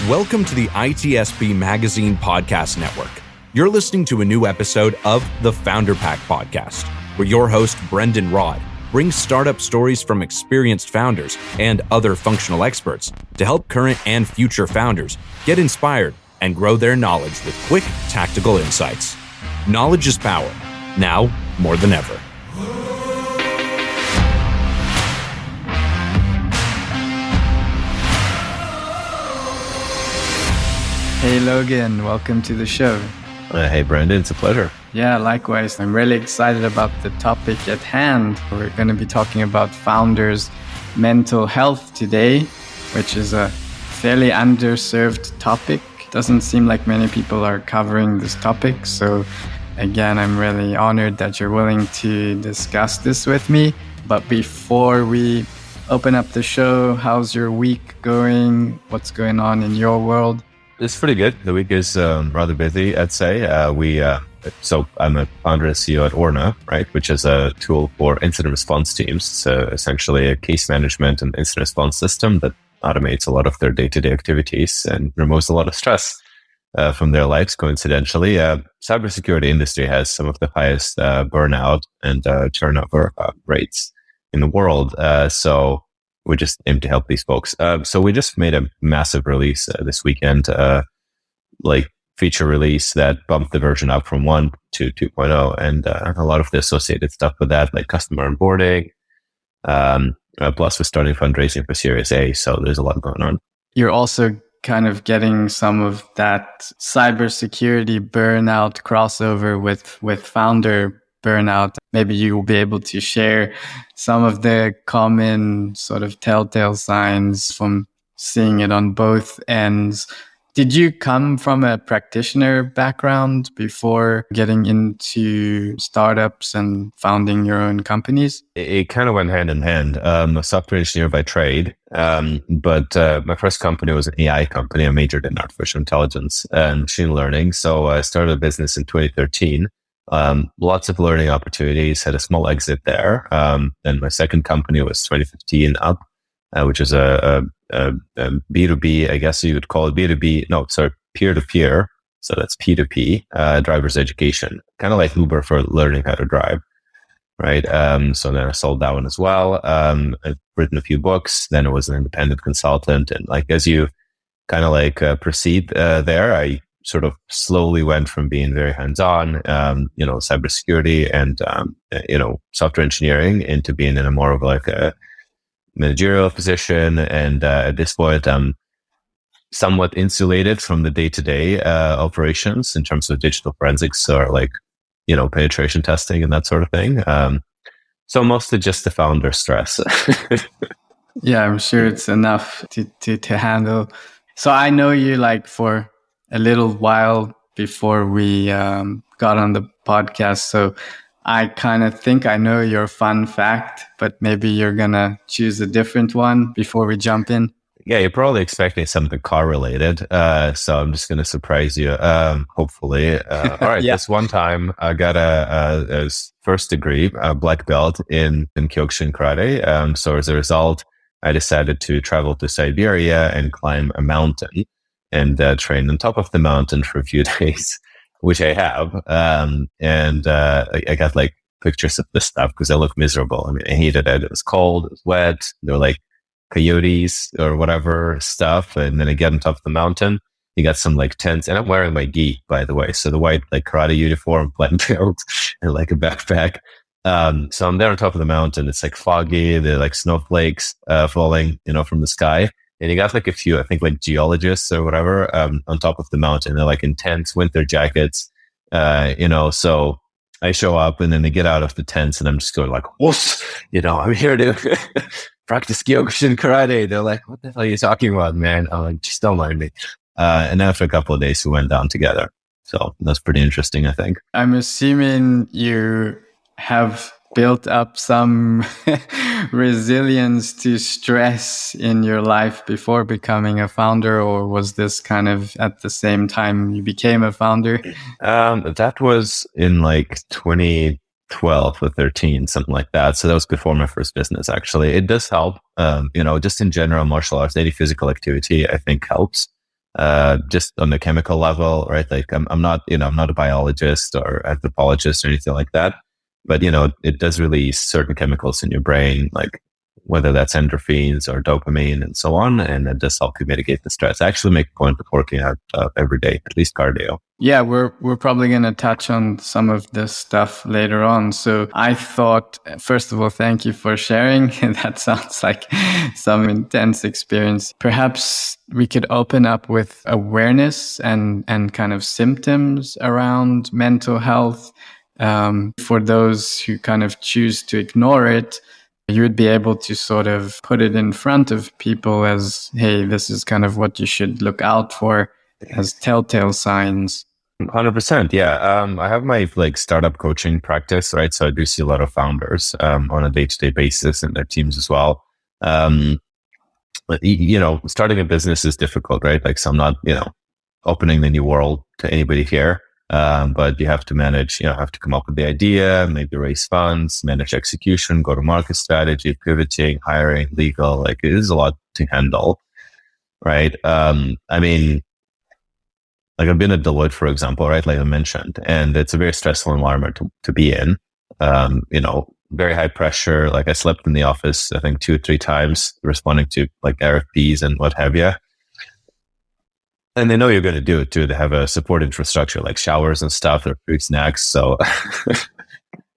Welcome to the ITSP Magazine Podcast Network. You're listening to a new episode of the Founder Pack Podcast, where your host, Brendon Rod, brings startup stories from experienced founders and other functional experts to help current and future founders get inspired and grow their knowledge with quick, tactical insights. Knowledge is power, now more than ever. Hey Logan, welcome to the show. Hey Brendon, it's a pleasure. Yeah, likewise. I'm really excited about the topic at hand. We're going to be talking about founders' mental health today, which is a fairly underserved topic. Doesn't seem like many people are covering this topic. So again, I'm really honored that you're willing to discuss this with me. But before we open up the show, how's your week going? What's going on in your world? It's pretty good. The week is rather busy, I'd say. So I'm a founder and CEO at Orna, right, which is a tool for incident response teams. So essentially a case management and incident response system that automates a lot of their day-to-day activities and removes a lot of stress from their lives. Coincidentally, cybersecurity industry has some of the highest burnout and turnover rates in the world. So we just aim to help these folks. So we just made a massive release this weekend, feature release that bumped the version up from 1 to 2.0, and a lot of the associated stuff with that, like customer onboarding. Plus, we're starting fundraising for Series A, so there's a lot going on. You're also kind of getting some of that cybersecurity burnout crossover with founder burnout. Maybe you will be able to share some of the common sort of telltale signs from seeing it on both ends. Did you come from a practitioner background before getting into startups and founding your own companies? It kind of went hand in hand. I'm a software engineer by trade, but my first company was an AI company. I majored in artificial intelligence and machine learning. So I started a business in 2013. Lots of learning opportunities, had a small exit there. Then my second company was 2015 up, which is a B2B, I guess you would call it B2B. No, sorry, peer-to-peer. So that's P2P, driver's education, kind of like Uber for learning how to drive, right? So then I sold that one as well. I've written a few books. Then I was an independent consultant. And as you kind of proceed there, I sort of slowly went from being very hands-on, cybersecurity and, software engineering into being in a more of a managerial position. And at this point, I'm somewhat insulated from the day-to-day operations in terms of digital forensics or penetration testing and that sort of thing. So mostly just the founder stress. Yeah, I'm sure it's enough to handle. So I know you for a little while before we got on the podcast. So I kind of think I know your fun fact, but maybe you're going to choose a different one before we jump in. Yeah, you're probably expecting something car related. So I'm just going to surprise you, hopefully. All right. Yeah. This one time I got a first degree, a black belt in Kyokushin karate. So as a result, I decided to travel to Siberia and climb a mountain and train on top of the mountain for a few days, which I have. I got pictures of this stuff because I look miserable. I mean, I hated it. It was cold, it was wet. There were coyotes or whatever stuff. And then I get on top of the mountain. You got some tents, and I'm wearing my gi, by the way. So the white karate uniform, black belt, and a backpack. So I'm there on top of the mountain. It's foggy. There are snowflakes falling, from the sky. And you got a few, I think geologists or whatever, on top of the mountain. They're in tents, winter jackets, so I show up and then they get out of the tents and I'm just going whoosh, I'm here to practice Kyokushin karate. They're like, what the hell are you talking about, man? I'm like, just don't mind me. And after a couple of days, we went down together. So that's pretty interesting, I think. I'm assuming you have built up some resilience to stress in your life before becoming a founder, or was this kind of at the same time you became a founder? That was in 2012 or 13, something like that. So that was before my first business, actually. It does help, just in general, martial arts, any physical activity, I think helps. just on the chemical level, right? Like I'm not, I'm not a biologist or anthropologist or anything like that, but it does release certain chemicals in your brain, like whether that's endorphins or dopamine and so on, and it does help you mitigate the stress. I actually make a point of working out every day, at least cardio. Yeah, we're probably going to touch on some of this stuff later on. So I thought, first of all, thank you for sharing. That sounds like some intense experience. Perhaps we could open up with awareness and kind of symptoms around mental health. For those who kind of choose to ignore it, you would be able to sort of put it in front of people as, hey, this is kind of what you should look out for as telltale signs. 100%. Yeah. I have my startup coaching practice, right? So I do see a lot of founders on a day-to-day basis and their teams as well. But, starting a business is difficult, right? Like, so I'm not, opening the new world to anybody here. But you have to manage, have to come up with the idea, maybe raise funds, manage execution, go-to-market strategy, pivoting, hiring, legal. Like, it is a lot to handle, right? Like, I've been at Deloitte, for example, right? Like I mentioned, and it's a very stressful environment to be in. Very high pressure. Like, I slept in the office, I think 2 or 3 times, responding to like RFPs and what have you. And they know you're going to do it too. They have a support infrastructure like showers and stuff, or free snacks. So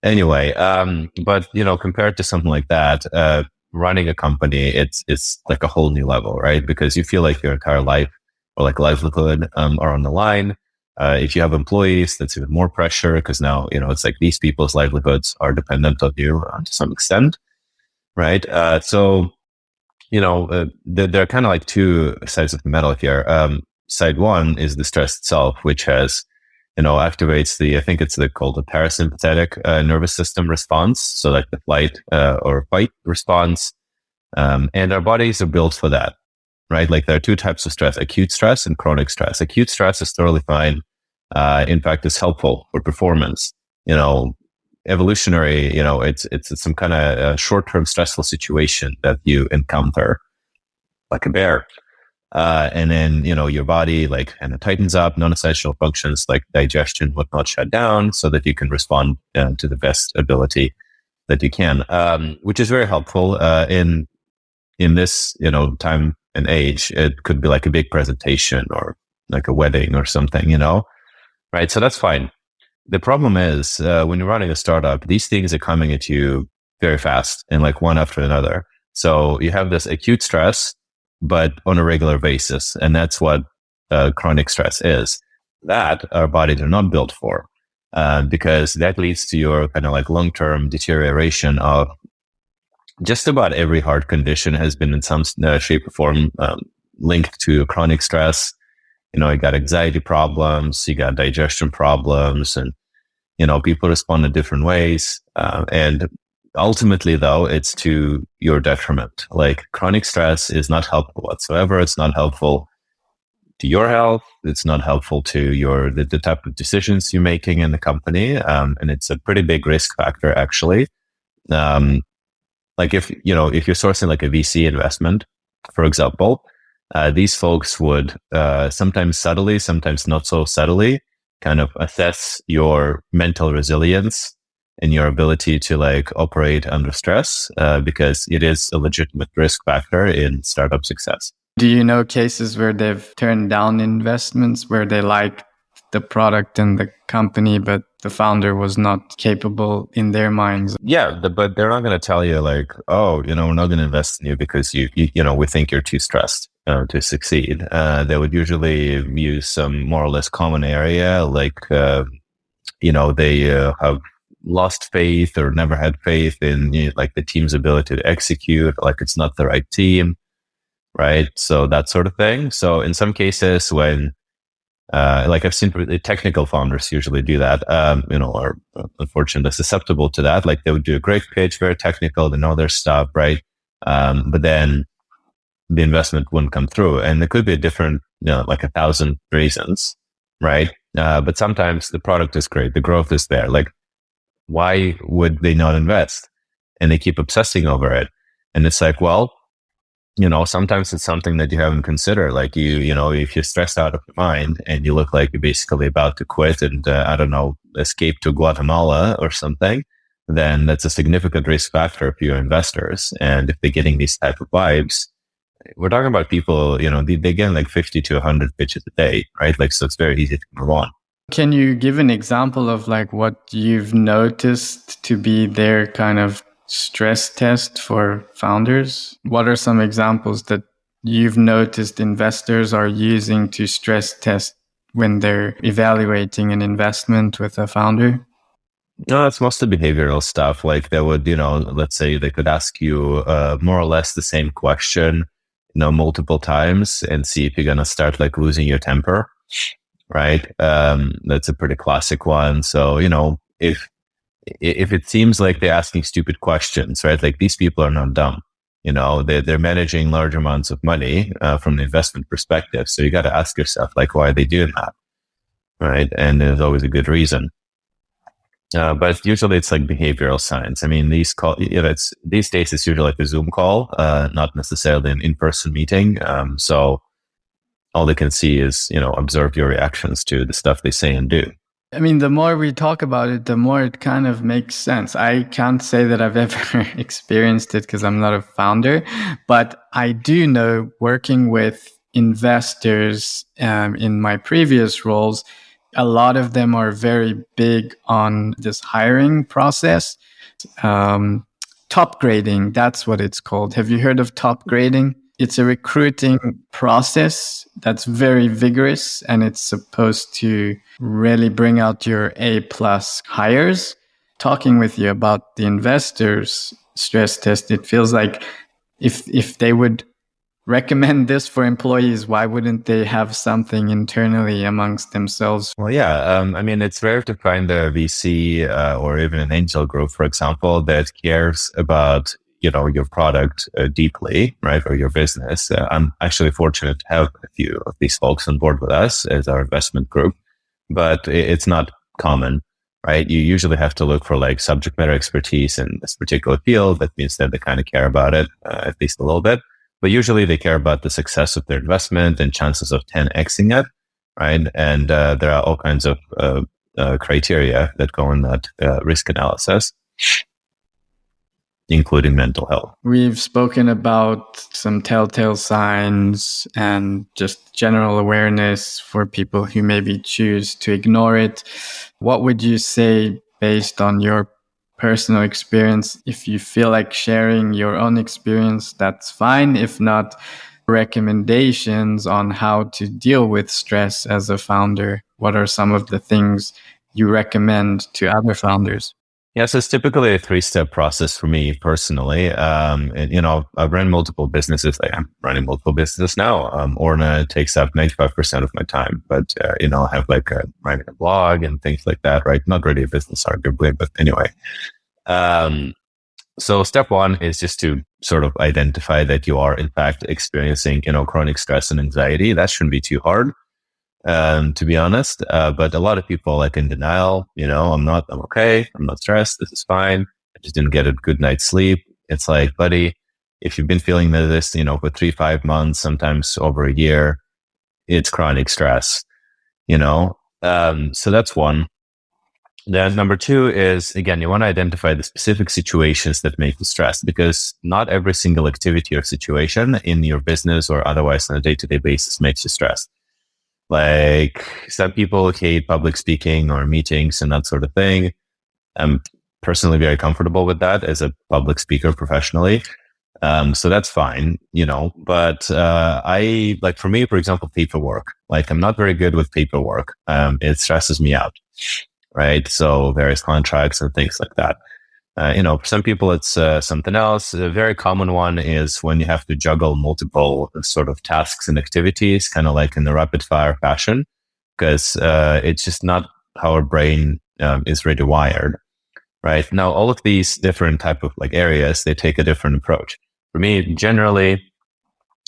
anyway, but compared to something like that, running a company, it's like a whole new level, right? Because you feel like your entire life or like livelihood are on the line. If you have employees, that's even more pressure because now, it's like these people's livelihoods are dependent on you to some extent, right? So there are kind of like 2 sides of the medal here. Side one is the stress itself, which has, activates I think it's called the parasympathetic nervous system response. So like the flight or fight response. And our bodies are built for that, right? Like, there are 2 types of stress: acute stress and chronic stress. Acute stress is totally fine. In fact, it's helpful for performance. Evolutionary, it's some kind of short-term stressful situation that you encounter, like a bear. And then, your body kind of tightens up, non-essential functions like digestion, whatnot, shut down so that you can respond to the best ability that you can, which is very helpful in this, time and age. It could be like a big presentation or like a wedding or something, right? So that's fine. The problem is when you're running a startup, these things are coming at you very fast and like one after another. So you have this acute stress, but on a regular basis. And that's what chronic stress is. That our bodies are not built for, because that leads to your kind of like long-term deterioration of just about every heart condition has been in some shape or form linked to chronic stress. You got anxiety problems, you got digestion problems, and, people respond in different ways. And ultimately, though, it's to your detriment. Like, chronic stress is not helpful whatsoever. It's not helpful to your health. It's not helpful to the type of decisions you're making in the company. And it's a pretty big risk factor, actually. Like, if you're sourcing like a VC investment, for example, these folks would sometimes subtly, sometimes not so subtly, kind of assess your mental resilience and your ability to operate under stress, because it is a legitimate risk factor in startup success. Do you know cases where they've turned down investments where they liked the product and the company, but the founder was not capable in their minds? Yeah, but they're not going to tell you oh, we're not going to invest in you because we think you're too stressed to succeed. They would usually use some more or less common area, they have lost faith or never had faith in the team's ability to execute, it's not the right team, right? So that sort of thing. So in some cases when I've seen technical founders usually do that, are unfortunately susceptible to that. Like, they would do a great pitch, very technical, they know their stuff, right? But then the investment wouldn't come through, and there could be a different, 1,000 reasons, right? But sometimes the product is great, the growth is there. Why would they not invest? And they keep obsessing over it. And it's well, sometimes it's something that you haven't considered. Like if you're stressed out of your mind and you look like you're basically about to quit and, I don't know, escape to Guatemala or something, then that's a significant risk factor for your investors. And if they're getting these type of vibes, we're talking about people, they get like 50 to 100 pitches a day, right? Like, so it's very easy to move on. Can you give an example of like what you've noticed to be their kind of stress test for founders? What are some examples that you've noticed investors are using to stress test when they're evaluating an investment with a founder? No, it's mostly behavioral stuff. Like they would, let's say they could ask you more or less the same question, multiple times and see if you're going to start like losing your temper. Right. That's a pretty classic one. So, if it seems like they're asking stupid questions, right? Like these people are not dumb. They're managing large amounts of money from the investment perspective. So you got to ask yourself, like, why are they doing that? Right. And there's always a good reason. But usually it's like behavioral science. I mean, these days it's usually like a Zoom call, not necessarily an in-person meeting. So all they can see is, observe your reactions to the stuff they say and do. I mean, the more we talk about it, the more it kind of makes sense. I can't say that I've ever experienced it because I'm not a founder, but I do know working with investors in my previous roles, a lot of them are very big on this hiring process. Top grading, that's what it's called. Have you heard of top grading? It's a recruiting process that's very vigorous, and it's supposed to really bring out your A+ hires. Talking with you about the investors stress test, it feels like if they would recommend this for employees, why wouldn't they have something internally amongst themselves? Well, yeah. I mean, it's rare to find a VC or even an angel group, for example, that cares about your product deeply, right? Or your business. I'm actually fortunate to have a few of these folks on board with us as our investment group, but it's not common, right? You usually have to look for like subject matter expertise in this particular field. That means that they kind of care about it, at least a little bit, but usually they care about the success of their investment and chances of 10xing it, right? And there are all kinds of criteria that go in that risk analysis, including mental health. We've spoken about some telltale signs and just general awareness for people who maybe choose to ignore it. What would you say based on your personal experience? If you feel like sharing your own experience, that's fine. If not, recommendations on how to deal with stress as a founder. What are some of the things you recommend to other founders? Yeah, so it's typically a 3-step process for me personally. I've run multiple businesses. Like I'm running multiple businesses now. Orna takes up 95% of my time, but I have like writing a blog and things like that, right? Not really a business, arguably, but anyway. So step one is just to sort of identify that you are in fact experiencing, chronic stress and anxiety. That shouldn't be too hard. To be honest. But a lot of people are like in denial, I'm okay. I'm not stressed. This is fine. I just didn't get a good night's sleep. It's like, buddy, if you've been feeling this, for 3-5 months, sometimes over a year, it's chronic stress, so that's one. Then number 2 is, again, you want to identify the specific situations that make you stressed, because not every single activity or situation in your business or otherwise on a day-to-day basis makes you stressed. Like some people hate public speaking or meetings and that sort of thing. I'm personally very comfortable with that as a public speaker professionally. So that's fine, but I like, for me, for example, paperwork, like I'm not very good with paperwork. It stresses me out, right? So various contracts and things like that. For some people, it's something else. A very common one is when you have to juggle multiple sort of tasks and activities, kind of like in the rapid fire fashion, because it's just not how our brain is really wired, right? Now, all of these different type of like areas, they take a different approach. For me, generally,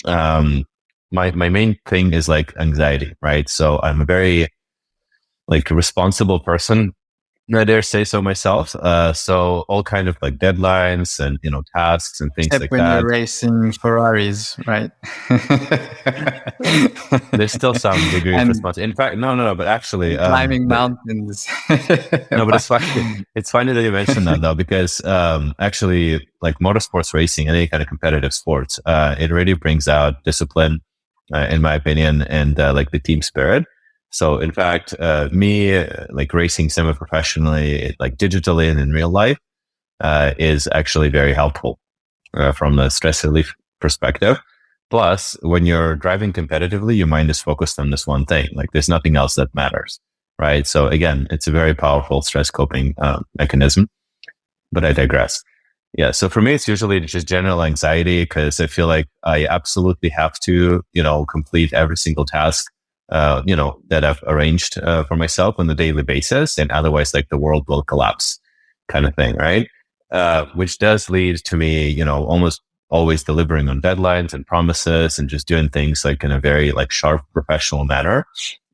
my main thing is like anxiety, right? So I'm a very like responsible person. I dare say so myself. So all kind of like deadlines and, tasks and things Except like when that. you're racing Ferraris, right? There's still some degree of responsibility. In fact, no, but actually, climbing mountains. no, but it's funny. It's funny that you mentioned that though, because actually, like motorsports racing, any kind of competitive sports, it really brings out discipline, in my opinion, and like the team spirit. So, in fact, me like racing semi-professionally, like digitally and in real life, is actually very helpful from the stress relief perspective. Plus, when you're driving competitively, your mind is focused on this one thing. Like, there's nothing else that matters, right? So, again, it's a very powerful stress coping mechanism. But I digress. Yeah. So for me, it's usually just general anxiety because I feel like I absolutely have to, complete every single task, that I've arranged for myself on a daily basis. And otherwise, like the world will collapse kind of thing. Right. Which does lead to me, almost always delivering on deadlines and promises and just doing things like in a very like sharp professional manner.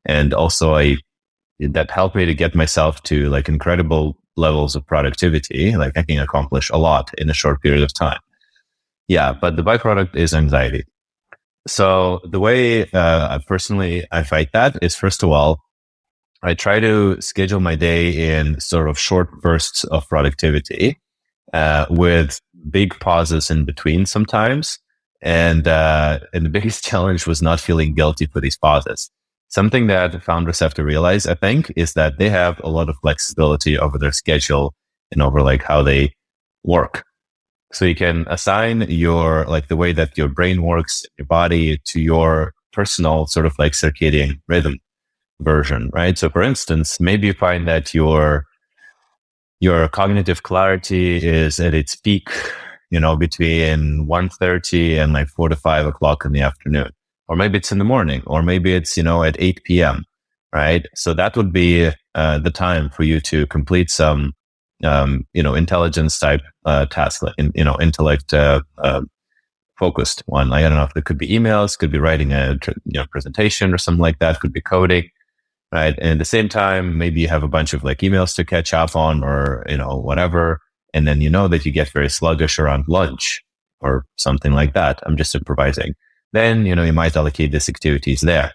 And also that helped me to get myself to like incredible levels of productivity. Like I can accomplish a lot in a short period of time. Yeah. But the byproduct is anxiety. So the way I fight that is, first of all, I try to schedule my day in sort of short bursts of productivity with big pauses in between sometimes. And the biggest challenge was not feeling guilty for these pauses. Something that founders have to realize, I think, is that they have a lot of flexibility over their schedule and over like how they work. So you can assign your, like the way that your brain works, your body to your personal sort of like circadian rhythm version, right? So for instance, maybe you find that your cognitive clarity is at its peak, between 1:30 and like 4 to 5 o'clock in the afternoon, or maybe it's in the morning, or maybe it's, at 8 p.m., right? So that would be the time for you to complete some, intelligence type task, like, intellect focused one. Like, I don't know if it could be emails, could be writing a presentation or something like that, could be coding. Right. And at the same time, maybe you have a bunch of like emails to catch up on or, whatever. And then that you get very sluggish around lunch or something like that. I'm just improvising. Then, you might allocate these activities there.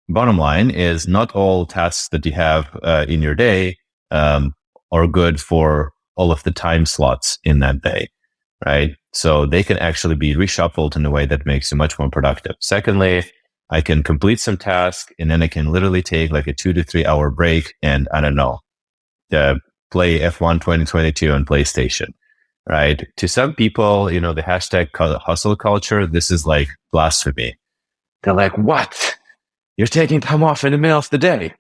Bottom line is not all tasks that you have in your day are good for all of the time slots in that day. Right. So they can actually be reshuffled in a way that makes you much more productive. Secondly, I can complete some task and then I can literally take like a 2 to 3 hour break and I don't know, play F1 2022 on PlayStation, right? To some people, the hashtag hustle culture, this is like blasphemy. They're like, what? You're taking time off in the middle of the day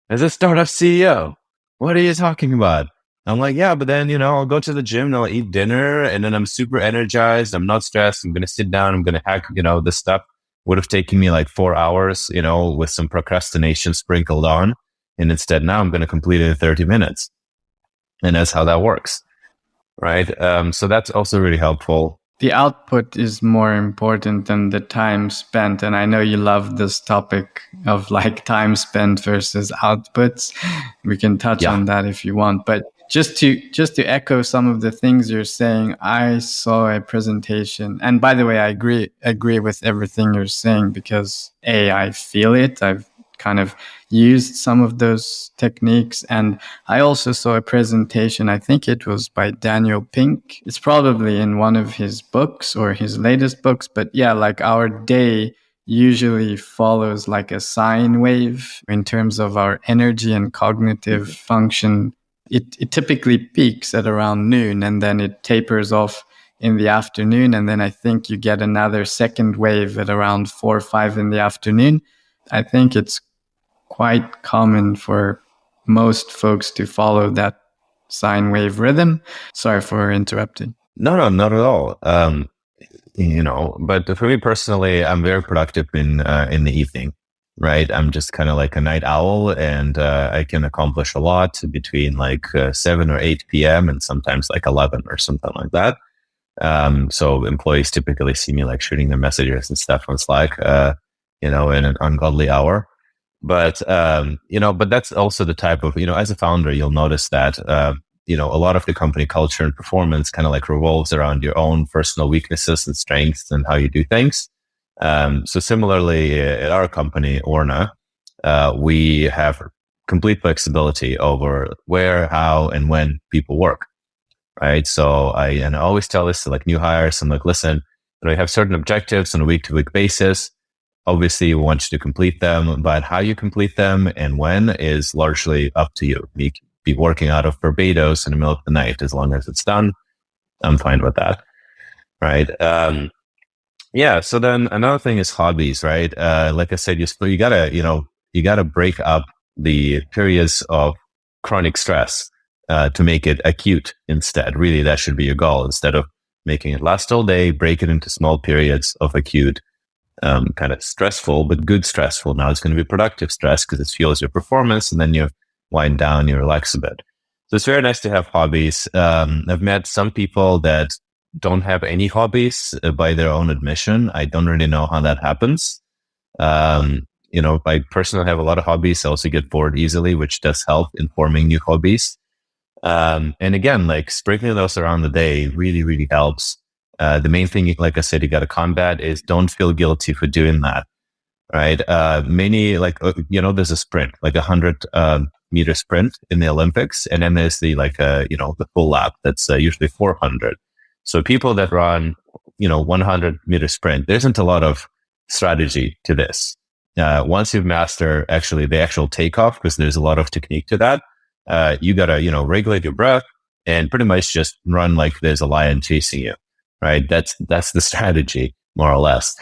as a startup CEO. What are you talking about? I'm like, yeah, but then, I'll go to the gym and I'll eat dinner and then I'm super energized. I'm not stressed. I'm going to sit down. I'm going to hack, this stuff. Would have taken me like 4 hours, with some procrastination sprinkled on. And instead now I'm going to complete it in 30 minutes. And that's how that works. Right. So that's also really helpful. The output is more important than the time spent. And I know you love this topic of like time spent versus outputs. We can touch on that if you want. But just to echo some of the things you're saying, I saw a presentation, and by the way, I agree with everything you're saying because I feel it. I've kind of used some of those techniques, and I also saw a presentation. I think it was by Daniel Pink. It's probably in one of his books or his latest books, but yeah, like our day usually follows like a sine wave in terms of our energy and cognitive function. It typically peaks at around noon and then it tapers off in the afternoon. And then I think you get another second wave at around 4 or 5 in the afternoon. I think it's quite common for most folks to follow that sine wave rhythm. Sorry for interrupting. No, not at all. But for me personally, I'm very productive in the evening. Right. I'm just kind of like a night owl and I can accomplish a lot between like 7 or 8 p.m. and sometimes like 11 or something like that. So employees typically see me like shooting their messages and stuff on Slack, in an ungodly hour. But, but that's also the type of, as a founder, you'll notice that, a lot of the company culture and performance kind of like revolves around your own personal weaknesses and strengths and how you do things. So similarly at our company, Orna, we have complete flexibility over where, how, and when people work. Right. So I always tell this to like new hires. I'm like, listen, you have certain objectives on a week to week basis. Obviously, we want you to complete them, but how you complete them and when is largely up to you. You can be working out of Barbados in the middle of the night. As long as it's done, I'm fine with that. Right. Yeah. So then another thing is hobbies, right? Like I said, you gotta break up the periods of chronic stress to make it acute instead. Really, that should be your goal. Instead of making it last all day, break it into small periods of acute, kind of stressful, but good stressful. Now it's going to be productive stress because it fuels your performance, and then you wind down, you relax a bit. So it's very nice to have hobbies. I've met some people that don't have any hobbies by their own admission. I don't really know how that happens. I personally have a lot of hobbies. I also get bored easily, which does help in forming new hobbies. And again, like sprinkling those around the day really, really helps. The main thing, like I said, you got to combat is don't feel guilty for doing that. Right. There's a sprint, like 100 meter sprint in the Olympics. And then there's the the full lap that's usually 400. So people that run, 100-meter sprint, there isn't a lot of strategy to this. Once you've mastered the actual takeoff, because there's a lot of technique to that, you gotta, regulate your breath and pretty much just run like there's a lion chasing you, right? That's the strategy, more or less.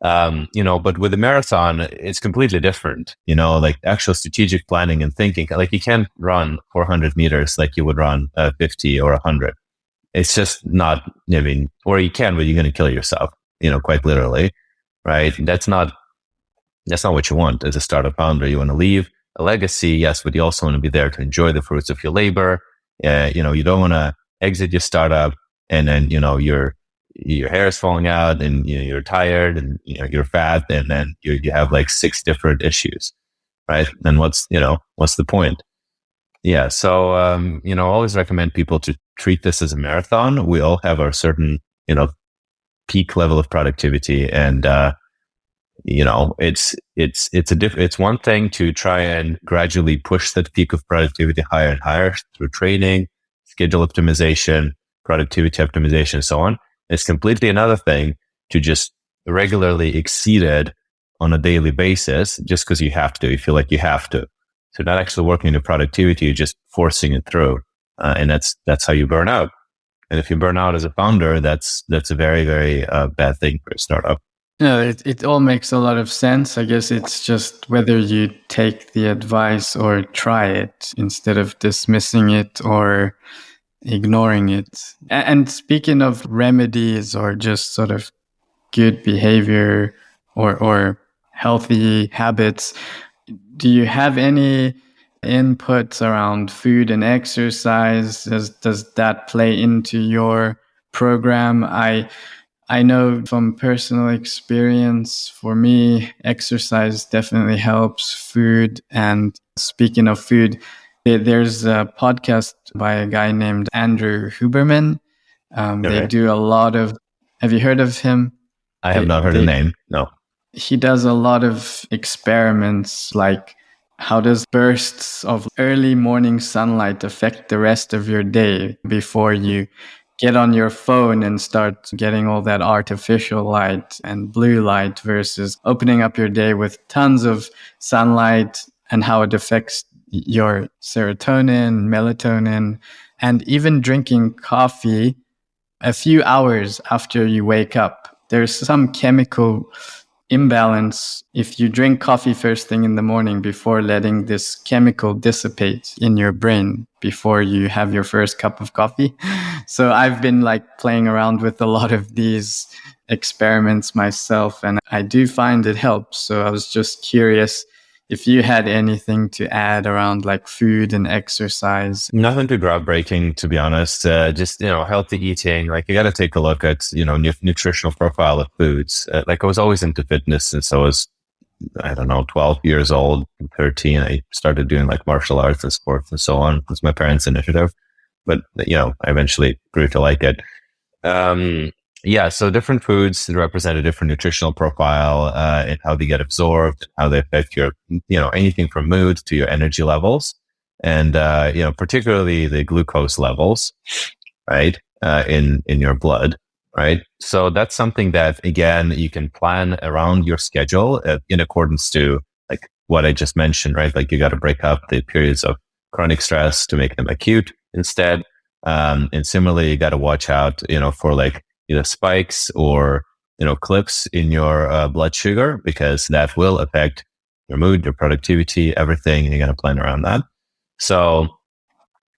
But with a marathon, it's completely different, like actual strategic planning and thinking. Like you can't run 400 meters like you would run 50 or 100. It's just not, or you can, but you're going to kill yourself, quite literally, right? That's not what you want as a startup founder. You want to leave a legacy, yes, but you also want to be there to enjoy the fruits of your labor. You don't want to exit your startup and then, your hair is falling out and you're tired and you're fat and then you have like 6 different issues, right? And what's the point? Yeah. So, I always recommend people to treat this as a marathon. We all have our certain, peak level of productivity, and it's one thing to try and gradually push that peak of productivity higher and higher through training, schedule optimization, productivity optimization, and so on. It's completely another thing to just regularly exceed it on a daily basis just because you have to. You feel like you have to. So not actually working on your productivity, you're just forcing it through. And that's how you burn out. And if you burn out as a founder, that's a very, very bad thing for a startup. No, it all makes a lot of sense. I guess it's just whether you take the advice or try it instead of dismissing it or ignoring it. And speaking of remedies or just sort of good behavior or healthy habits, do you have any inputs around food and exercise? Does that play into your program? I know from personal experience, for me, exercise definitely helps. Food, and speaking of food, there's a podcast by a guy named Andrew Huberman. They do a lot of, have you heard of him? I have not heard the name, no. He does a lot of experiments, like how does bursts of early morning sunlight affect the rest of your day before you get on your phone and start getting all that artificial light and blue light versus opening up your day with tons of sunlight, and how it affects your serotonin, melatonin, and even drinking coffee a few hours after you wake up. There's some chemical imbalance if you drink coffee first thing in the morning before letting this chemical dissipate in your brain before you have your first cup of coffee. So I've been playing around with a lot of these experiments myself, and I do find it helps. So I was just curious if you had anything to add around food and exercise. Nothing too groundbreaking, to be honest. Just, healthy eating. You got to take a look at, nutritional profile of foods. I was always into fitness since I was I don't know, 12 years old, 13, I started doing like martial arts and sports and so on. It was my parents' initiative, but I eventually grew to like it. So different foods represent a different nutritional profile, and how they get absorbed, how they affect your, anything from mood to your energy levels, and particularly the glucose levels, right, in your blood, right. So that's something that again you can plan around your schedule in accordance to like what I just mentioned, right? Like you got to break up the periods of chronic stress to make them acute instead. And similarly, you got to watch out, for like either spikes or, clips in your blood sugar, because that will affect your mood, your productivity, everything. And you got to plan around that. So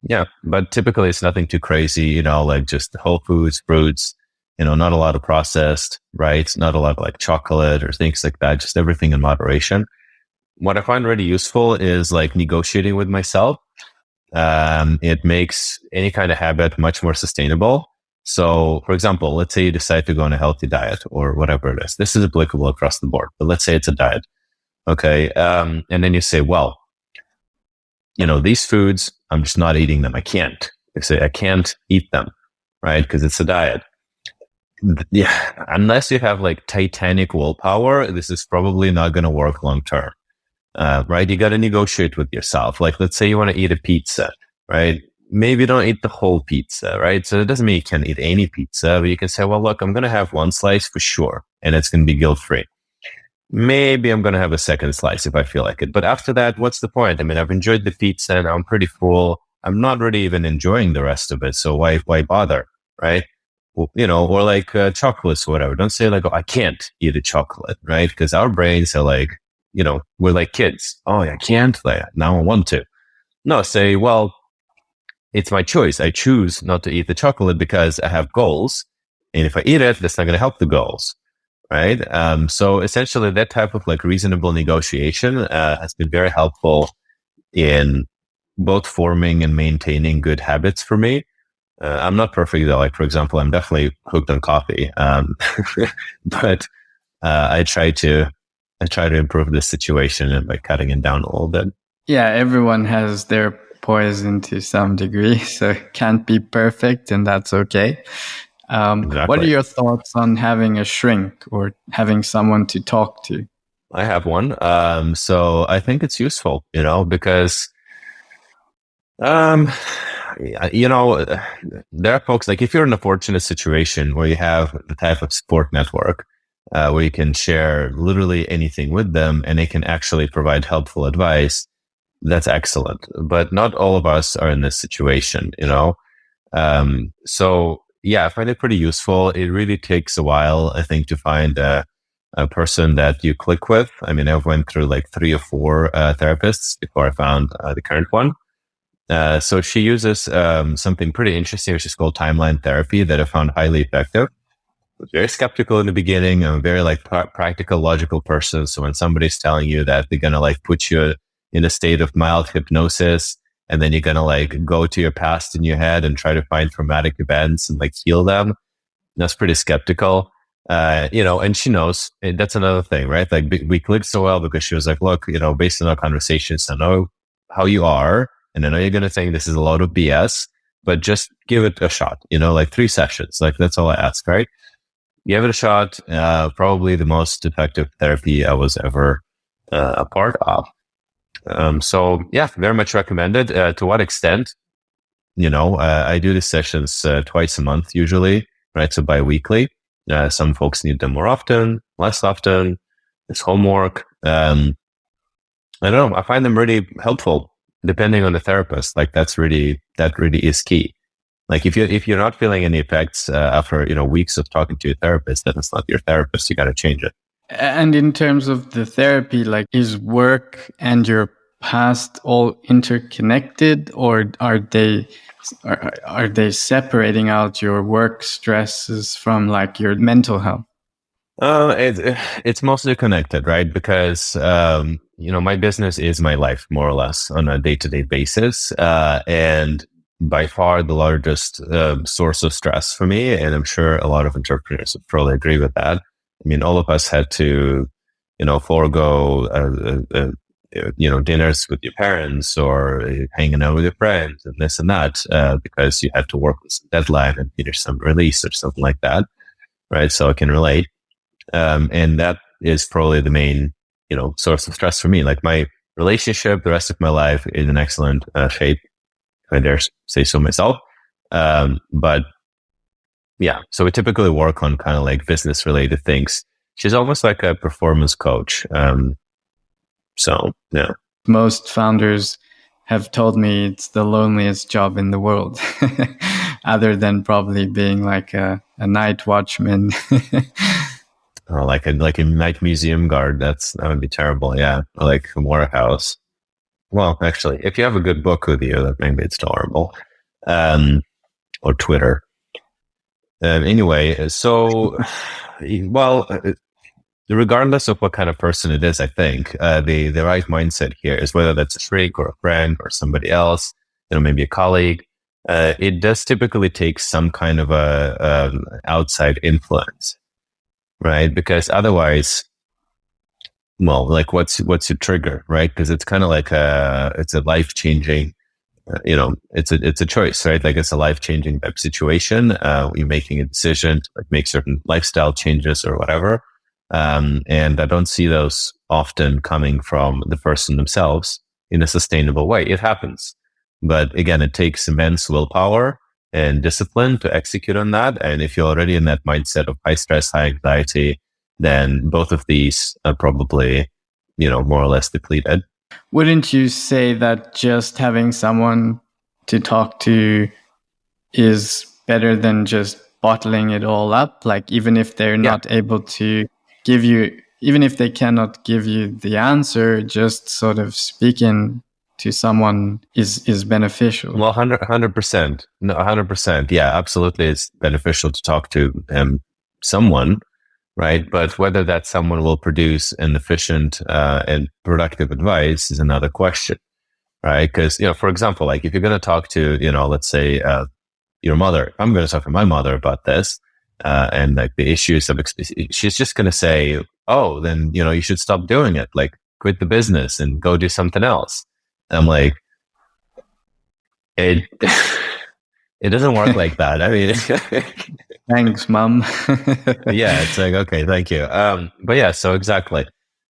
yeah, but typically it's nothing too crazy, like just whole foods, fruits, not a lot of processed, right? Not a lot of like chocolate or things like that, just everything in moderation. What I find really useful is like negotiating with myself. It makes any kind of habit much more sustainable. So, for example, let's say you decide to go on a healthy diet or whatever it is. This is applicable across the board, but let's say it's a diet. Okay. And then you say, well, these foods, I'm just not eating them. I can't. You say, I can't eat them, right? Because it's a diet. Yeah. Unless you have like titanic willpower, this is probably not going to work long term. Right? You got to negotiate with yourself. Like, let's say you want to eat a pizza, right? Maybe don't eat the whole pizza, right? So it doesn't mean you can't eat any pizza, but you can say, well, look, I'm going to have one slice for sure, and it's going to be guilt-free. Maybe I'm going to have a second slice if I feel like it. But after that, what's the point? I mean, I've enjoyed the pizza and I'm pretty full. I'm not really even enjoying the rest of it. So why bother, right? Well, or like chocolates or whatever. Don't say like, oh, I can't eat a chocolate, right? Because our brains are like, we're like kids. Oh, I can't. Like, now I want to. No, say, well, it's my choice. I choose not to eat the chocolate because I have goals. And if I eat it, that's not going to help the goals. Right. So essentially that type of like reasonable negotiation has been very helpful in both forming and maintaining good habits for me. I'm not perfect though. Like, for example, I'm definitely hooked on coffee. But I try to improve this situation by cutting it down a little bit. Yeah, everyone has their poison to some degree, so can't be perfect, and that's okay. Exactly. What are your thoughts on having a shrink or having someone to talk to? I have one. So I think it's useful, because, there are folks like if you're in a fortunate situation where you have the type of support network where you can share literally anything with them and they can actually provide helpful advice, that's excellent. But not all of us are in this situation, So yeah, I find it pretty useful. It really takes a while, I think, to find a person that you click with. I mean, I've went through like 3 or 4 therapists before I found the current one. So she uses something pretty interesting, which is called timeline therapy, that I found highly effective. I was very skeptical in the beginning. I'm a very like practical, logical person. So when somebody's telling you that they're going to like put you in a state of mild hypnosis, and then you're going to like go to your past in your head and try to find traumatic events and like heal them, that's pretty skeptical. And she knows that's another thing, right? Like we clicked so well because she was like, look, based on our conversations, I know how you are. And I know you're going to think this is a lot of BS, but just give it a shot, like 3 sessions. Like that's all I ask, right? Give it a shot. Probably the most effective therapy I was ever a part of. So yeah, very much recommended. To what extent? I do the sessions twice a month usually, right? So bi-weekly. Some folks need them more often, less often. It's homework. I don't know. I find them really helpful depending on the therapist. Like that really is key. Like if you're not feeling any effects after weeks of talking to your therapist, then it's not your therapist. You got to change it. And in terms of the therapy, like is work and your past all interconnected, or are they separating out your work stresses from like your mental health? It's mostly connected, right? Because my business is my life more or less on a day-to-day basis, and by far the largest source of stress for me. And I'm sure a lot of entrepreneurs would probably agree with that. I mean, all of us had to, forego, dinners with your parents or hanging out with your friends and this and that, because you had to work with some deadline and finish some release or something like that. Right. So I can relate. And that is probably the main, source of stress for me. Like my relationship, the rest of my life is in excellent shape, if I dare say so myself. But yeah, so we typically work on kind of like business related things. She's almost like a performance coach. So yeah. Most founders have told me it's the loneliest job in the world, other than probably being like a night watchman. Or like a night museum guard. That would be terrible. Yeah. Or like a warehouse. Well, actually, if you have a good book with you, then maybe it's tolerable. Or Twitter. Anyway, so, well, regardless of what kind of person it is, I think the right mindset here is whether that's a shrink or a friend or somebody else, maybe a colleague. It does typically take some kind of a outside influence, right? Because otherwise, well, like what's your trigger, right? Because it's kind of like it's a life changing. It's a choice, right? Like it's a life-changing type situation. You're making a decision to like make certain lifestyle changes or whatever. And I don't see those often coming from the person themselves in a sustainable way. It happens. But again, it takes immense willpower and discipline to execute on that. And if you're already in that mindset of high stress, high anxiety, then both of these are probably, more or less depleted. Wouldn't you say that just having someone to talk to is better than just bottling it all up? Like, even if they're not able to give you, even if they cannot give you the answer, just sort of speaking to someone is beneficial. Well, 100%. No, 100%. Yeah, absolutely. It's beneficial to talk to someone. Right. But whether that someone will produce an efficient and productive advice is another question. Right. Because, for example, like if you're going to talk to, let's say your mother, I'm going to talk to my mother about this and like the issues of, she's just going to say, oh, then, you should stop doing it. Like quit the business and go do something else. And I'm like, it doesn't work like that. I mean, thanks, mom. Yeah, it's like, okay, thank you. But yeah, so exactly.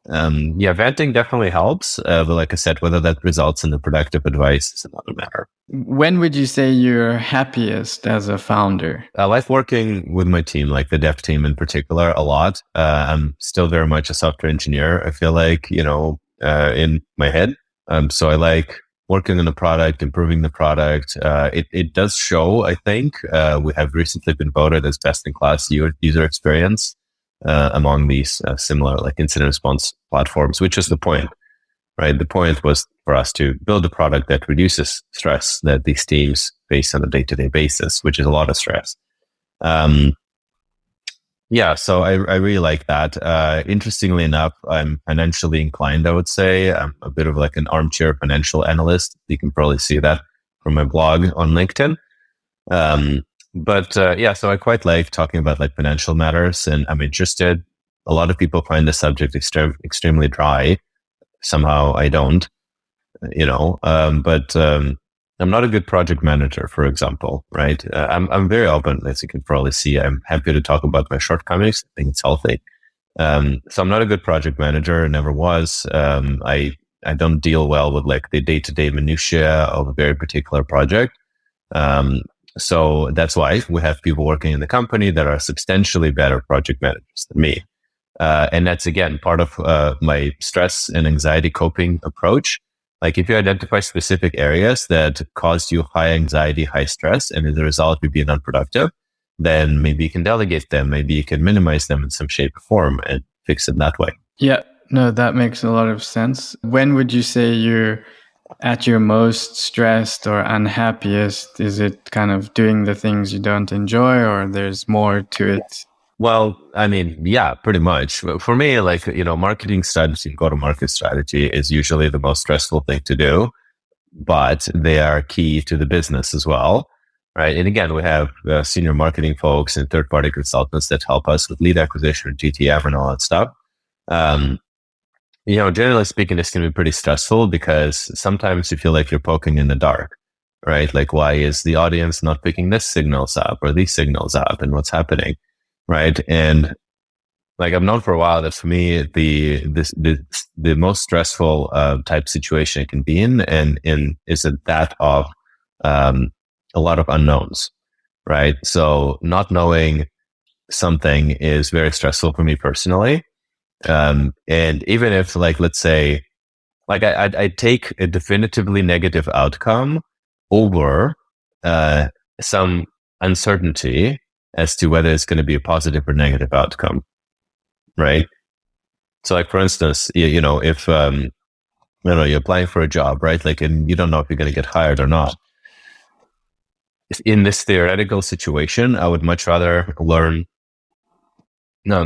Venting definitely helps. But like I said, whether that results in the productive advice is another matter. When would you say you're happiest as a founder? I like working with my team, like the dev team in particular, a lot. I'm still very much a software engineer. I feel like, in my head. So I like working on the product, improving the product. It does show, I think. We have recently been voted as best in class user experience among these similar like incident response platforms, which is the point, right? The point was for us to build a product that reduces stress that these teams face on a day-to-day basis, which is a lot of stress. So I really like that. Interestingly enough, I'm financially inclined, I would say. I'm a bit of like an armchair financial analyst. You can probably see that from my blog on LinkedIn. So I quite like talking about like financial matters, and I'm interested. A lot of people find the subject extremely dry. Somehow I don't, I'm not a good project manager, for example, right? I'm very open, as you can probably see. I'm happy to talk about my shortcomings. I think it's healthy. So I'm not a good project manager, never was. I don't deal well with like the day-to-day minutiae of a very particular project. So that's why we have people working in the company that are substantially better project managers than me. And that's, again, part of my stress and anxiety coping approach. Like if you identify specific areas that cause you high anxiety, high stress, and as a result, you're being unproductive, then maybe you can delegate them. Maybe you can minimize them in some shape or form and fix it that way. Yeah, no, that makes a lot of sense. When would you say you're at your most stressed or unhappiest? Is it kind of doing the things you don't enjoy, or there's more to it? Well, I mean, yeah, pretty much. For me, like, marketing strategy, go-to-market strategy is usually the most stressful thing to do, but they are key to the business as well, right? And again, we have senior marketing folks and third-party consultants that help us with lead acquisition, GTM, and all that stuff. Generally speaking, this can be pretty stressful because sometimes you feel like you're poking in the dark, right? Like, why is the audience not picking this signals up or these signals up, and what's happening, right? And like, I've known for a while that for me, the most stressful type situation it can be in is that of a lot of unknowns, right? So not knowing something is very stressful for me personally. And even if, like, let's say, like, I'd take a definitively negative outcome over some uncertainty as to whether it's going to be a positive or negative outcome, right? So, like, for instance, if you're applying for a job, right? Like, and you don't know if you're going to get hired or not. In this theoretical situation, I would much rather learn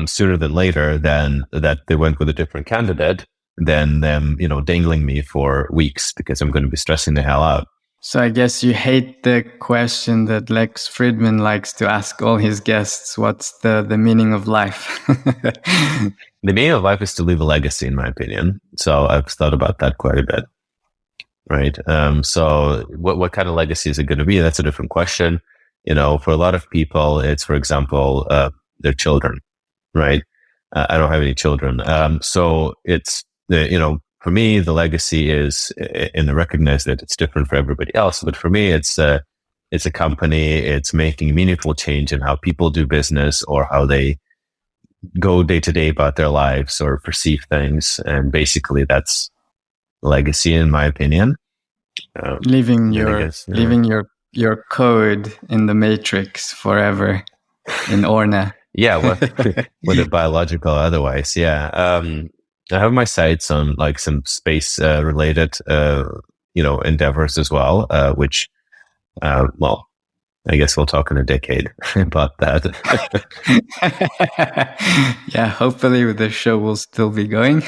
sooner than later than that they went with a different candidate than them, dangling me for weeks because I'm going to be stressing the hell out. So I guess you hate the question that Lex Fridman likes to ask all his guests: what's the meaning of life? The meaning of life is to leave a legacy, in my opinion. So I've thought about that quite a bit. Right. So what kind of legacy is it going to be? That's a different question. For a lot of people, it's, for example, their children. Right. I don't have any children. So it's for me, the legacy is, and I recognize that it's different for everybody else, but for me, it's a company. It's making meaningful change in how people do business or how they go day to day about their lives or perceive things. And basically that's legacy, in my opinion. Leaving your code in the matrix forever in Orna. Yeah, whether biological or otherwise. Yeah. I have my sights on like some space related endeavors as well, which I guess we'll talk in a decade about that. Yeah, hopefully the show will still be going.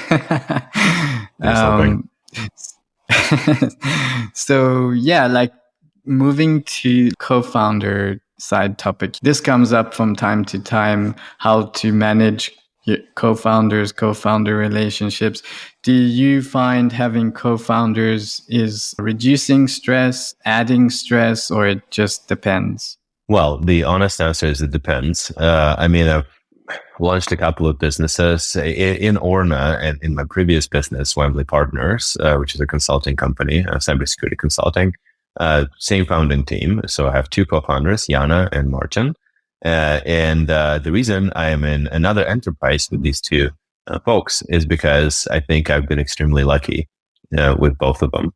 So yeah, like, moving to co-founder side topic, this comes up from time to time, how to manage co-founder relationships. Do you find having co-founders is reducing stress, adding stress, or it just depends? Well, the honest answer is it depends. I've launched a couple of businesses in Orna and in my previous business, Wembley Partners, which is a consulting company, cybersecurity consulting. Same founding team. So I have two co-founders, Jana and Martin. And the reason I am in another enterprise with these two folks is because I think I've been extremely lucky with both of them.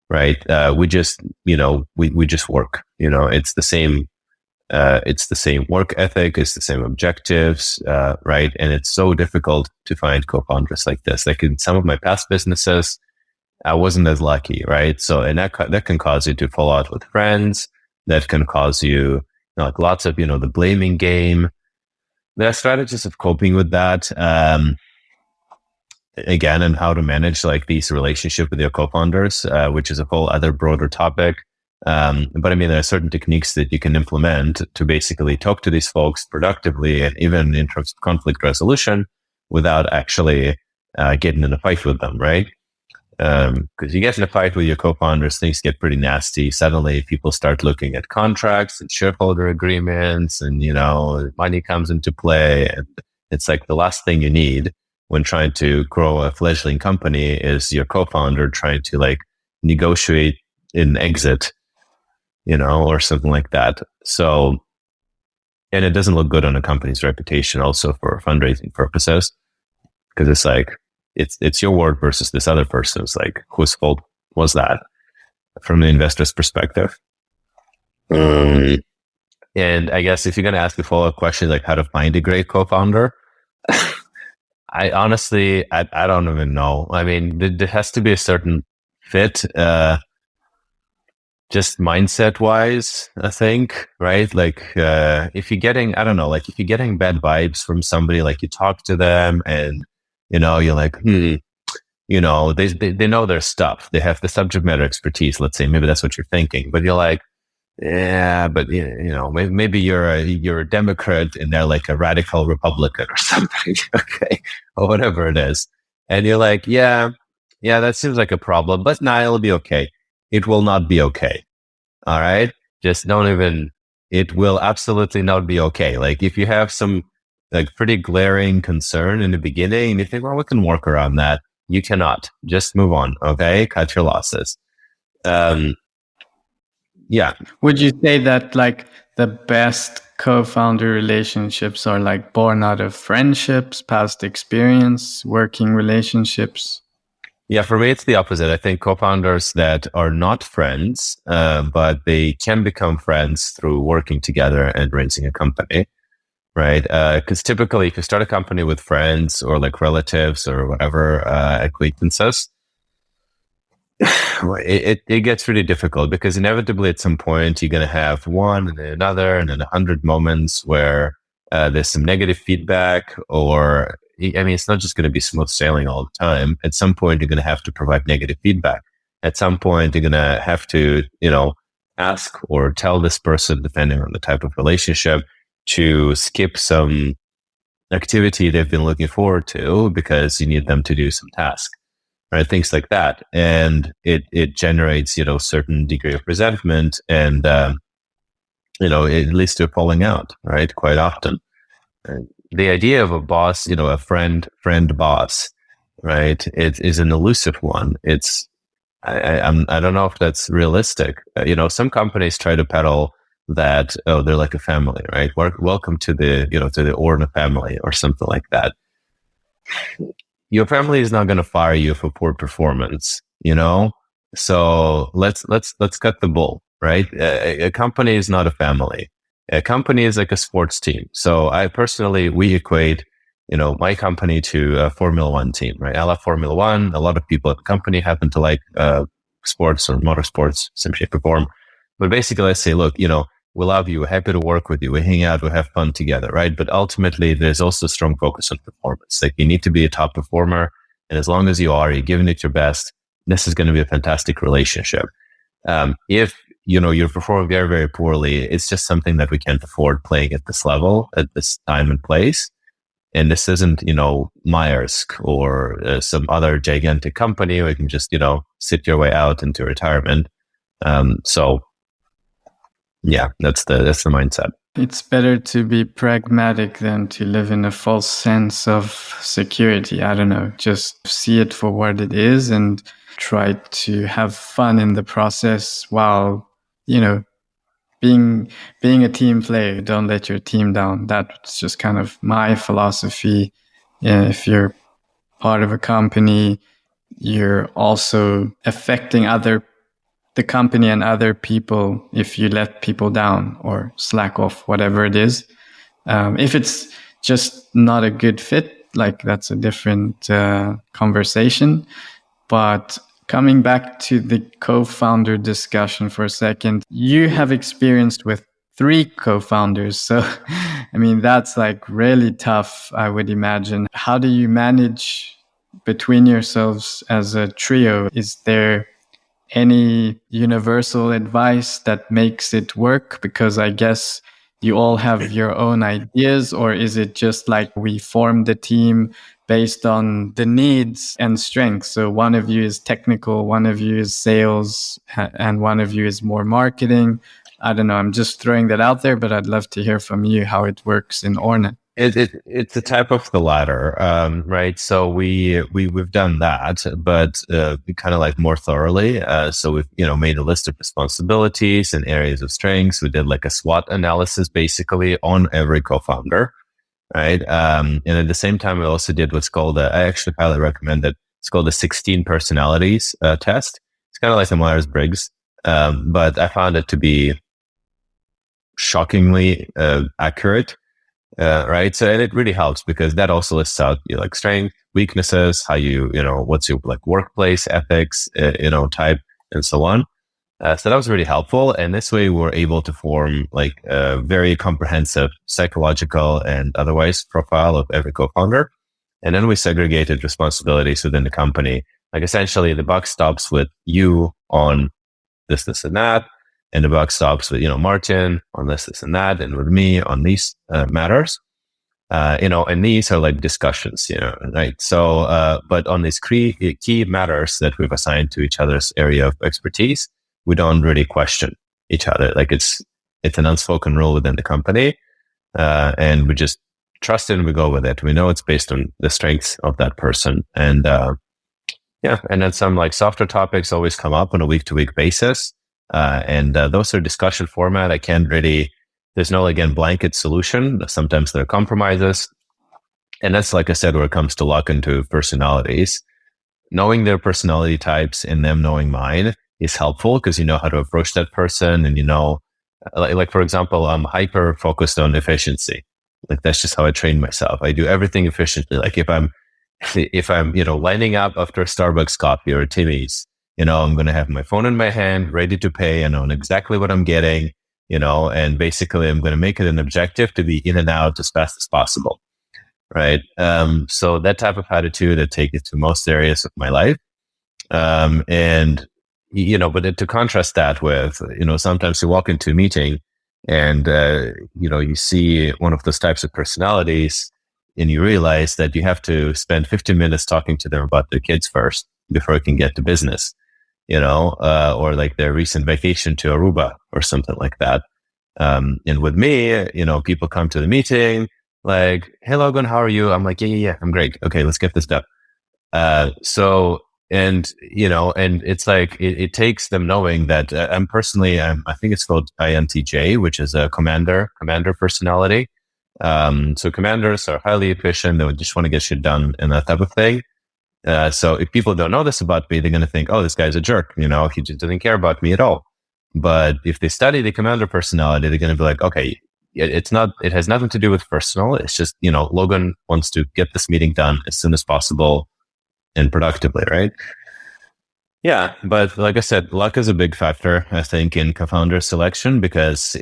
Right? We just, we just work. It's the same. It's the same work ethic. It's the same objectives. Right? And it's so difficult to find co-founders like this. Like in some of my past businesses, I wasn't as lucky, right? So, and that can cause you to fall out with friends. That can cause you, like, lots of, the blaming game. There are strategies of coping with that. Again, and how to manage like these relationships with your co-founders, which is a whole other broader topic. But there are certain techniques that you can implement to basically talk to these folks productively, and even in terms of conflict resolution, without actually getting in a fight with them, right? Because you get in a fight with your co-founders, things get pretty nasty. Suddenly people start looking at contracts and shareholder agreements, and, money comes into play. And it's like the last thing you need when trying to grow a fledgling company is your co-founder trying to like negotiate an exit, or something like that. So, and it doesn't look good on a company's reputation also for fundraising purposes, because it's like, it's your word versus this other person's. Like, whose fault was that from the investor's perspective? And I guess if you're going to ask a follow-up question, like how to find a great co-founder, I honestly, I don't even know. There has to be a certain fit, just mindset wise, I think, right? Like, if you're getting, I don't know, like if you're getting bad vibes from somebody, like you talk to them and, you're like, they know their stuff. They have the subject matter expertise. Let's say maybe that's what you're thinking, but you're like, yeah, but maybe you're a Democrat and they're like a radical Republican or something, okay, or whatever it is. And you're like, yeah, that seems like a problem, but nah, it'll be okay. It will not be okay. All right. Just it will absolutely not be okay. Like if you have some like pretty glaring concern in the beginning and you think, well, we can work around that. You cannot. Just move on. Okay. Cut your losses. Yeah. Would you say that like the best co-founder relationships are like born out of friendships, past experience, working relationships? Yeah, for me, it's the opposite. I think co-founders that are not friends, but they can become friends through working together and raising a company, right? Because typically, if you start a company with friends or like relatives or whatever, acquaintances, it gets really difficult because inevitably at some point you're going to have one and then another and then 100 moments where there's some negative feedback, or I mean, it's not just going to be smooth sailing all the time. At some point, you're going to have to provide negative feedback. At some point, you're going to have to, ask or tell this person, depending on the type of relationship, to skip some activity they've been looking forward to because you need them to do some task, right? Things like that. And it generates, certain degree of resentment and, it leads to a falling out, right? Quite often. The idea of a boss, a friend boss, right? It is an elusive one. I don't know if that's realistic. Some companies try to peddle that, oh, they're like a family, right? Welcome to the Orna family or something like that. Your family is not going to fire you for poor performance, So let's cut the bull, right? A company is not a family. A company is like a sports team. So we equate, my company to a Formula One team, right? I love Formula One. A lot of people at the company happen to like sports or motorsports, some shape or form. But basically, I say, look, we love you. We're happy to work with you. We hang out. We have fun together, right? But ultimately, there's also a strong focus on performance. Like you need to be a top performer. And as long as you're giving it your best, this is going to be a fantastic relationship. If you're performing very, very poorly, it's just something that we can't afford playing at this level, at this time and place. And this isn't, Maersk or some other gigantic company where you can just, sit your way out into retirement. So yeah, that's the mindset. It's better to be pragmatic than to live in a false sense of security. I don't know, just see it for what it is and try to have fun in the process while, being a team player. Don't let your team down. That's just kind of my philosophy. If you're part of a company, you're also affecting the company and other people if you let people down or slack off, whatever it is. If it's just not a good fit, like that's a different conversation. But coming back to the co-founder discussion for a second, you have experienced with 3 co-founders. So, I mean, that's like really tough, I would imagine. How do you manage between yourselves as a trio? Is there any universal advice that makes it work? Because I guess you all have your own ideas, or is it just like we form the team based on the needs and strengths? So one of you is technical, one of you is sales, and one of you is more marketing. I don't know. I'm just throwing that out there, but I'd love to hear from you how it works in Orna. It's a type of the latter, right? So we've done that, but kind of like more thoroughly. So we've made a list of responsibilities and areas of strengths. We did like a SWOT analysis basically on every co-founder, right? And at the same time, we also did what's called I actually highly recommend it. It's called the 16 personalities test. It's kind of like a Myers-Briggs, but I found it to be shockingly accurate. Right. So, and it really helps because that also lists out like strength, weaknesses, how what's your like workplace ethics, type and so on. So that was really helpful. And this way we're able to form like a very comprehensive psychological and otherwise profile of every co-founder. And then we segregated responsibilities within the company. Like essentially the buck stops with you on this, and that. And the buck stops with, Martin on this, and that, and with me on these matters. And these are like discussions, right? So, but on these key matters that we've assigned to each other's area of expertise, we don't really question each other. Like it's an unspoken rule within the company, and we just trust it and we go with it. We know it's based on the strengths of that person, and and then some like softer topics always come up on a week-to-week basis, and those are discussion format. I can't really. There's no, again, blanket solution. Sometimes there are compromises. And that's, like I said, where it comes to lock into personalities. Knowing their personality types and them knowing mine is helpful because you know how to approach that person. And like for example, I'm hyper focused on efficiency. Like that's just how I train myself. I do everything efficiently. Like if I'm lining up after a Starbucks coffee or a Timmy's, I'm going to have my phone in my hand, ready to pay. I know exactly what I'm getting. And basically I'm going to make it an objective to be in and out as fast as possible. Right. So that type of attitude, I take it to most areas of my life. But to contrast that with, sometimes you walk into a meeting and, you see one of those types of personalities and you realize that you have to spend 15 minutes talking to them about their kids first before you can get to business. Or like their recent vacation to Aruba or something like that. And with me, people come to the meeting like, "Hey, Logan, how are you?" I'm like, yeah, I'm great. Okay, let's get this done. And it's like, it takes them knowing that I'm personally, I think it's called INTJ, which is a commander personality. So commanders are highly efficient. They just want to get shit done and that type of thing. So if people don't know this about me, they're going to think, oh, this guy's a jerk. He just doesn't care about me at all. But if they study the commander personality, they're going to be like, okay, it has nothing to do with personal. It's just, Logan wants to get this meeting done as soon as possible and productively, right? Yeah. But like I said, luck is a big factor, I think, in co-founder selection because,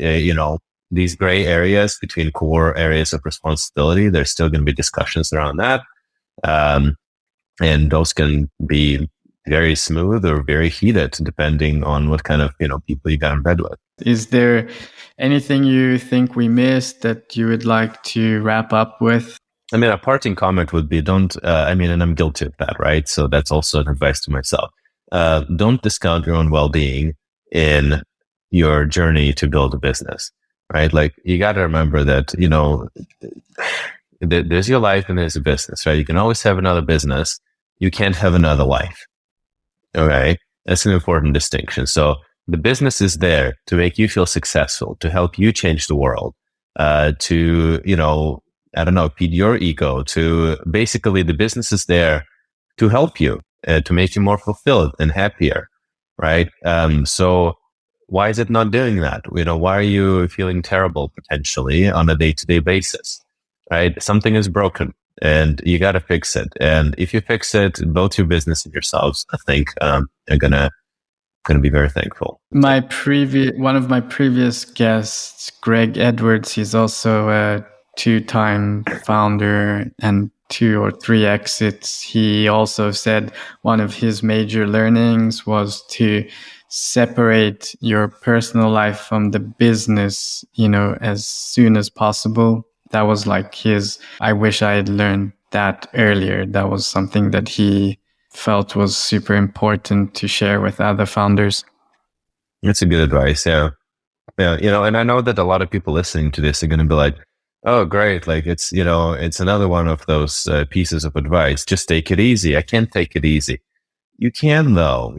these gray areas between core areas of responsibility, there's still going to be discussions around that. And those can be very smooth or very heated, depending on what kind of people you got in bed with. Is there anything you think we missed that you would like to wrap up with? I mean, a parting comment would be and I'm guilty of that, right? So that's also an advice to myself. Don't discount your own well-being in your journey to build a business, right? Like you got to remember that, there's your life and there's a business, right? You can always have another business. You can't have another life. Okay. That's an important distinction. So the business is there to make you feel successful, to help you change the world, to, feed your ego, to basically the business is there to help you, to make you more fulfilled and happier. Right. So why is it not doing that? Why are you feeling terrible potentially on a day-to-day basis? Right. Something is broken. And you got to fix it. And if you fix it, both your business and yourselves, I think, are gonna be very thankful. One of my previous guests, Greg Edwards, he's also a 2-time founder and 2 or 3 exits. He also said one of his major learnings was to separate your personal life from the business, as soon as possible. That was like I wish I had learned that earlier. That was something that he felt was super important to share with other founders. That's a good advice. Yeah. Yeah. And I know that a lot of people listening to this are going to be like, oh, great. Like it's another one of those pieces of advice. Just take it easy. I can't take it easy. You can though,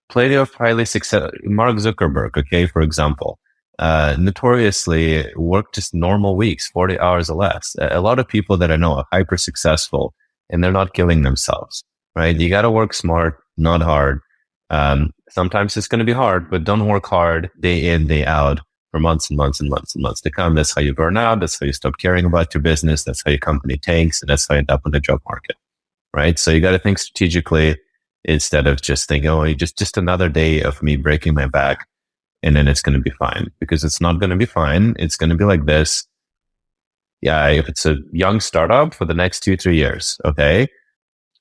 plenty of highly successful, Mark Zuckerberg, okay, for example. Notoriously work just normal weeks, 40 hours or less. A lot of people that I know are hyper successful and they're not killing themselves, right? You got to work smart, not hard. Sometimes it's going to be hard, but don't work hard day in, day out for months and months and months and months to come. That's how you burn out. That's how you stop caring about your business. That's how your company tanks. And that's how you end up on the job market, right? So you got to think strategically instead of just thinking, oh, just another day of me breaking my back. And then it's going to be fine, because it's not going to be fine. It's going to be like this. Yeah. If it's a young startup for the next 2-3 years. Okay.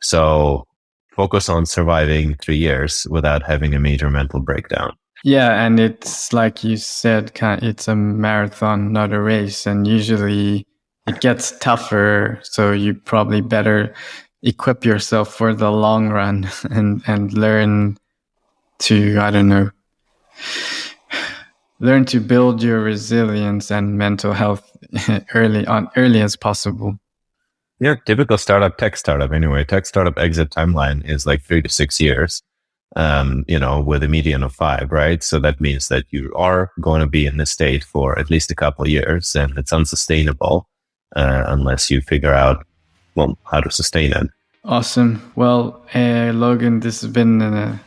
So focus on surviving 3 years without having a major mental breakdown. Yeah. And it's like you said, it's a marathon, not a race. And usually it gets tougher. So you probably better equip yourself for the long run and learn to, I don't know, learn to build your resilience and mental health early as possible. Yeah, typical tech startup anyway. Tech startup exit timeline is like 3 to 6 years, with a median of 5, right? So that means that you are going to be in this state for at least a couple of years, and it's unsustainable unless you figure out, how to sustain it. Awesome. Well, Logan, this has been an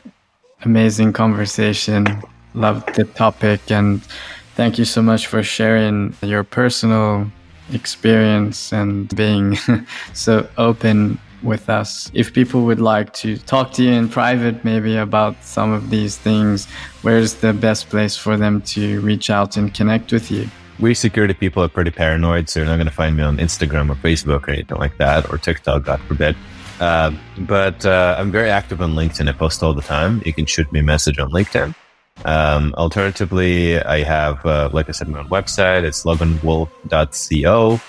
amazing conversation. Loved the topic, and thank you so much for sharing your personal experience and being so open with us. If people would like to talk to you in private, maybe about some of these things, where's the best place for them to reach out and connect with you? We security people are pretty paranoid, so you're not going to find me on Instagram or Facebook or anything like that, or TikTok, God forbid. But I'm very active on LinkedIn. I post all the time. You can shoot me a message on LinkedIn. Alternatively, I have, like I said, my own website. It's loganwolfe.co,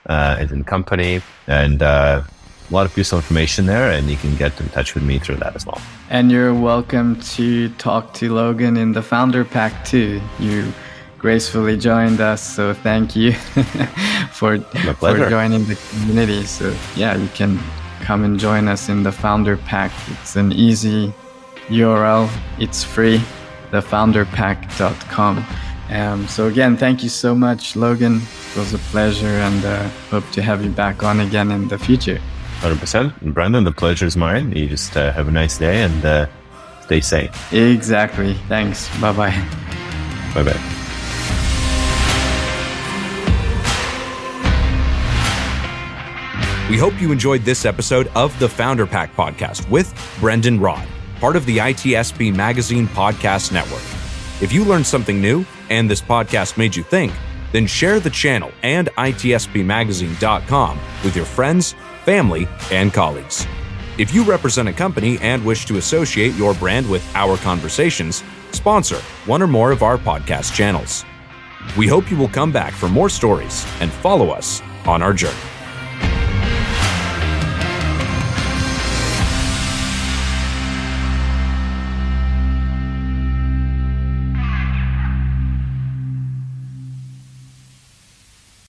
as in company, and a lot of useful information there, and you can get in touch with me through that as well. And you're welcome to talk to Logan in the Founder Pack too. You gracefully joined us, so thank you for joining the community. So yeah, you can come and join us in the Founder Pack. It's an easy URL. It's free. thefounderpack.com. So again, thank you so much, Logan. It was a pleasure, and hope to have you back on again in the future. 100%. And Brendon, the pleasure is mine. You just have a nice day and stay safe. Exactly. Thanks. Bye-bye. Bye-bye. We hope you enjoyed this episode of the Founder Pack podcast with Brendon Rod, part of the ITSP Magazine Podcast Network. If you learned something new and this podcast made you think, then share the channel and itspmagazine.com with your friends, family, and colleagues. If you represent a company and wish to associate your brand with our conversations, sponsor one or more of our podcast channels. We hope you will come back for more stories and follow us on our journey.